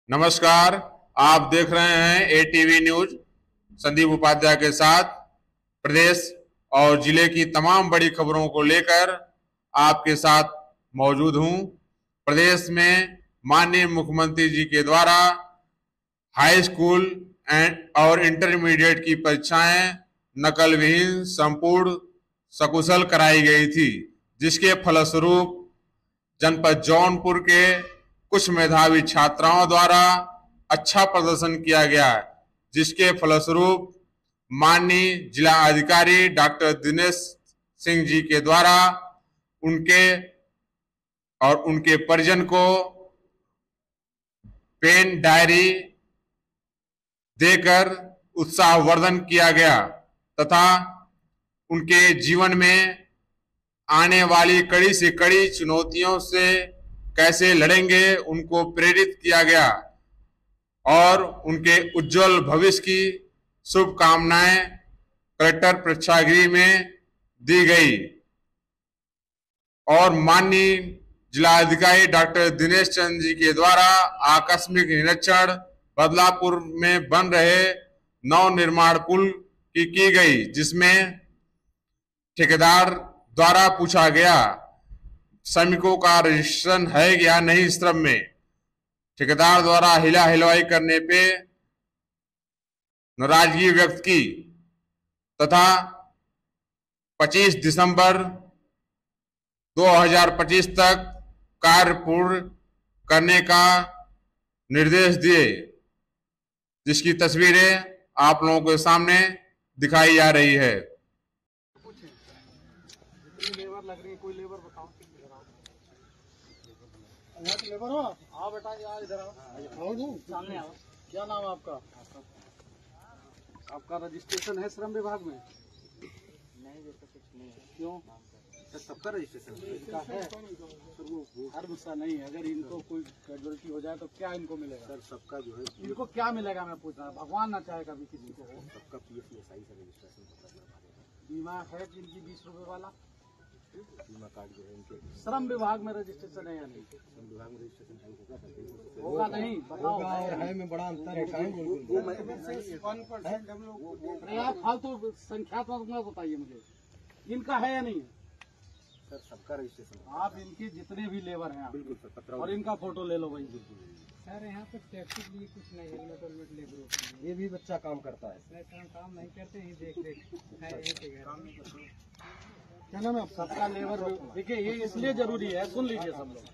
नमस्कार, आप देख रहे हैं एटीवी न्यूज। संदीप उपाध्याय के साथ प्रदेश और जिले की तमाम बड़ी खबरों को लेकर आपके साथ मौजूद हूं। प्रदेश में माननीय मुख्यमंत्री जी के द्वारा हाई स्कूल और इंटरमीडिएट की परीक्षाएं नकल विहीन संपूर्ण सकुशल कराई गई थी, जिसके फलस्वरूप जनपद जौनपुर के कुछ मेधावी छात्राओं द्वारा अच्छा प्रदर्शन किया गया, जिसके फलस्वरूप माननीय जिला अधिकारी डॉक्टर दिनेश सिंह जी के द्वारा उनके परिजन को पेन डायरी देकर उत्साहवर्धन किया गया तथा उनके जीवन में आने वाली कड़ी से कड़ी चुनौतियों से कैसे लड़ेंगे उनको प्रेरित किया गया और उनके उज्जवल भविष्य की शुभकामनाएं कलेक्टर प्रेक्षागृह में दी गई। और माननीय जिलाधिकारी डॉक्टर दिनेश चंद्र जी के द्वारा आकस्मिक निरीक्षण बदलापुर में बन रहे नव निर्माण पुल की गई, जिसमें ठेकेदार द्वारा पूछा गया श्रमिकों का रजिस्ट्रेशन है या नहीं श्रम में। ठेकेदार द्वारा हिला हिलवाई करने पे नाराजगी व्यक्त की तथा 25 दिसंबर 2025 तक कार्य पूर्ण करने का निर्देश दिए, जिसकी तस्वीरें आप लोगों के सामने दिखाई जा रही है। लेबर लग रही है, कोई लेबर बताओ। लेबर हो? आओ बेटा, यार इधर आओ। सामने आओ। क्या नाम है आपका? आपका रजिस्ट्रेशन है श्रम विभाग में? नहीं, जैसे कुछ नहीं है। क्यों? सर सबका रजिस्ट्रेशन है। हर सा नहीं है। अगर इनको कोई कैजुअलिटी हो जाए तो क्या इनको मिलेगा? सर सबका जो है इनको क्या मिलेगा मैं पूछ रहा हूँ। भगवान ना चाहे कभी किसी को हो। सबका PFSI से रजिस्ट्रेशन बीमा है जिनकी 20 रुपए वाला बीमा कार्ड जो है उनके श्रम विभाग में रजिस्ट्रेशन है या नहीं? श्रम विभाग में रजिस्ट्रेशन होगा नहीं, बताओ। है में बड़ा अंतर है। आप फालतू संख्यात्मक मत बताइए मुझे, इनका है या नहीं? सर सबका रजिस्ट्रेशन। आप इनके जितने भी लेबर हैं बिल्कुल सर, और इनका फोटो ले लो भाई। सर यहाँ पे टैक्सी के लिए कुछ नहीं, हेलमेट वेलमेट लेबर ये भी बच्चा काम करता है। सर काम नहीं करते ही देख क्या नाम है सबका लेबर। देखिए ये इसलिए जरूरी है, सुन लीजिए सब लोग,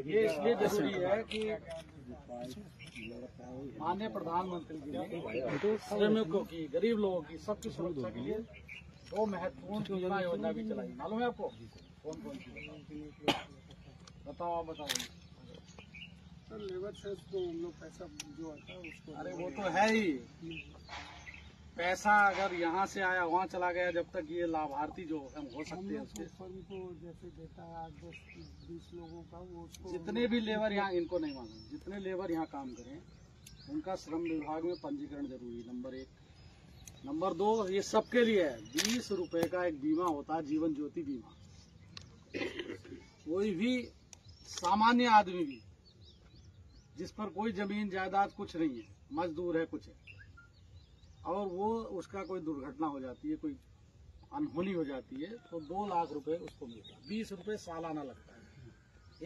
ये इसलिए जरूरी है कि माननीय प्रधानमंत्री जी ने श्रमिकों की, गरीब लोगों की, सबकी सुरक्षा के लिए 2 महत्वपूर्ण बीमा योजना भी चलाई। मालूम है आपको कौन कौन सी? बताओ बताओ। सर लेबर से तो हम लोग पैसा जो आता है उसको, अरे वो तो है ही, पैसा अगर यहाँ से आया वहाँ चला गया, जब तक ये लाभार्थी जो हम हो सकते हैं उसके को जैसे देता है 8, 10, 20 लोगों का, वो जितने भी लेबर यहाँ, इनको नहीं मालूम, जितने लेबर यहाँ काम करें उनका श्रम विभाग में पंजीकरण जरूरी, नंबर 1। नंबर 2, ये सबके लिए है। 20 रुपए का एक बीमा होता है, जीवन ज्योति बीमा। कोई भी सामान्य आदमी भी जिस पर कोई जमीन जायदाद कुछ नहीं है, मजदूर है कुछ है, और वो उसका कोई दुर्घटना हो जाती है, कोई अनहोनी हो जाती है, तो 2 लाख रुपए उसको मिलता है। 20 रुपए सालाना लगता है।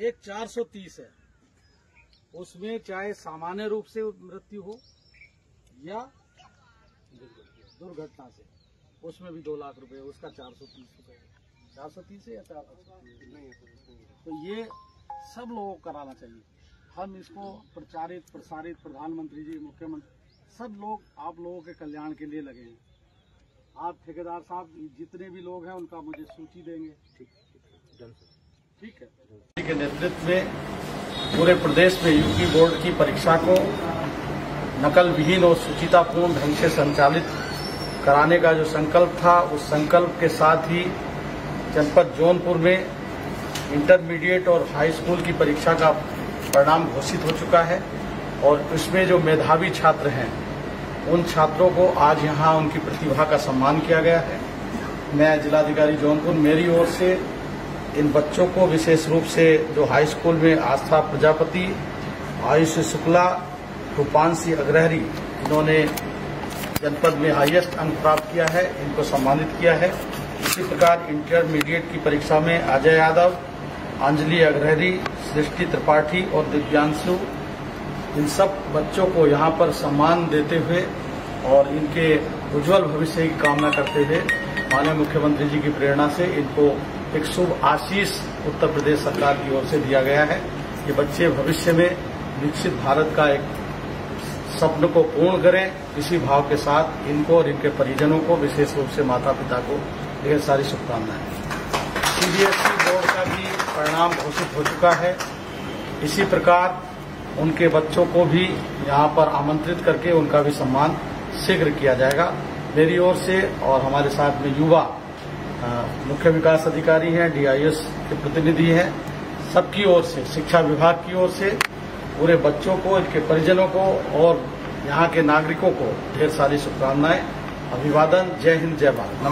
एक 430 है, उसमें चाहे सामान्य रूप से मृत्यु हो या दुर्घटना से, उसमें भी 2 लाख रुपए, उसका 430 रुपए। 430 है या 430? तो ये सब लोगों को कराना चाहिए। हम इसको प्रचारित प्रसारित, प्रधानमंत्री जी, मुख्यमंत्री, सब लोग आप लोगों के कल्याण के लिए लगे हैं। आप ठेकेदार साहब जितने भी लोग हैं उनका मुझे सूची देंगे। ठीक है। के नेतृत्व में पूरे प्रदेश में यूपी बोर्ड की परीक्षा को नकल विहीन और सुचितापूर्ण ढंग से संचालित कराने का जो संकल्प था, उस संकल्प के साथ ही जनपद जौनपुर में इंटरमीडिएट और हाई स्कूल की परीक्षा का परिणाम घोषित हो चुका है। और इसमें जो मेधावी छात्र हैं उन छात्रों को आज यहाँ उनकी प्रतिभा का सम्मान किया गया है। मैं जिलाधिकारी जौनपुर, मेरी ओर से इन बच्चों को विशेष रूप से जो हाई स्कूल में आस्था प्रजापति आयुष शुक्ला, रूपांशी अग्रहरी, इन्होंने जनपद में हाईएस्ट अंक प्राप्त किया है, इनको सम्मानित किया है। इसी प्रकार इंटरमीडिएट की परीक्षा में अजय यादव, अंजलि अग्रहरी, सृष्टि त्रिपाठी और दिव्यांशु, इन सब बच्चों को यहाँ पर सम्मान देते हुए और इनके उज्जवल भविष्य की कामना करते हुए माननीय मुख्यमंत्री जी की प्रेरणा से इनको एक शुभ आशीष उत्तर प्रदेश सरकार की ओर से दिया गया है। ये बच्चे भविष्य में विकसित भारत का एक सपन को पूर्ण करें, इसी भाव के साथ इनको और इनके परिजनों को, विशेष रूप से माता पिता को ढेर सारी शुभकामनाएं। सीबीएसई बोर्ड का भी परिणाम घोषित हो चुका है। इसी प्रकार उनके बच्चों को भी यहाँ पर आमंत्रित करके उनका भी सम्मान शीघ्र किया जाएगा। मेरी ओर से और हमारे साथ में युवा मुख्य विकास अधिकारी हैं, डीआईएस के प्रतिनिधि हैं, सबकी ओर से, शिक्षा विभाग की ओर से पूरे बच्चों को, इनके परिजनों को और यहाँ के नागरिकों को ढेर सारी शुभकामनाएं। अभिवादन। जय हिंद, जय भारत।